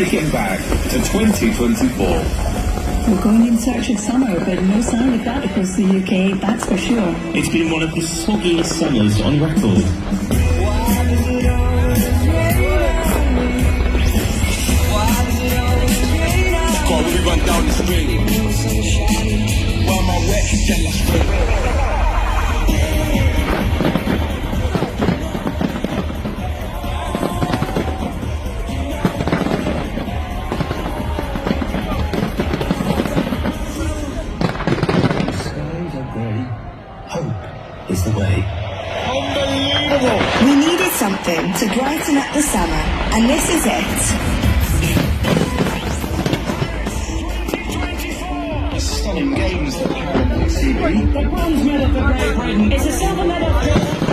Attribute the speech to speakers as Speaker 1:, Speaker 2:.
Speaker 1: take it back to 2024.
Speaker 2: We're going in search of summer, but no sign of that across the UK, that's for sure.
Speaker 3: It's been one of the soggiest summers on record.
Speaker 4: Can't really run down the street. While am I wet? Get lost straight.
Speaker 1: Hope is the way.
Speaker 4: Unbelievable!
Speaker 5: We needed something to brighten up the summer, and this is it.
Speaker 4: Stunning games that Paramount TV.
Speaker 2: The bronze medal for Great Britain is a silver medal.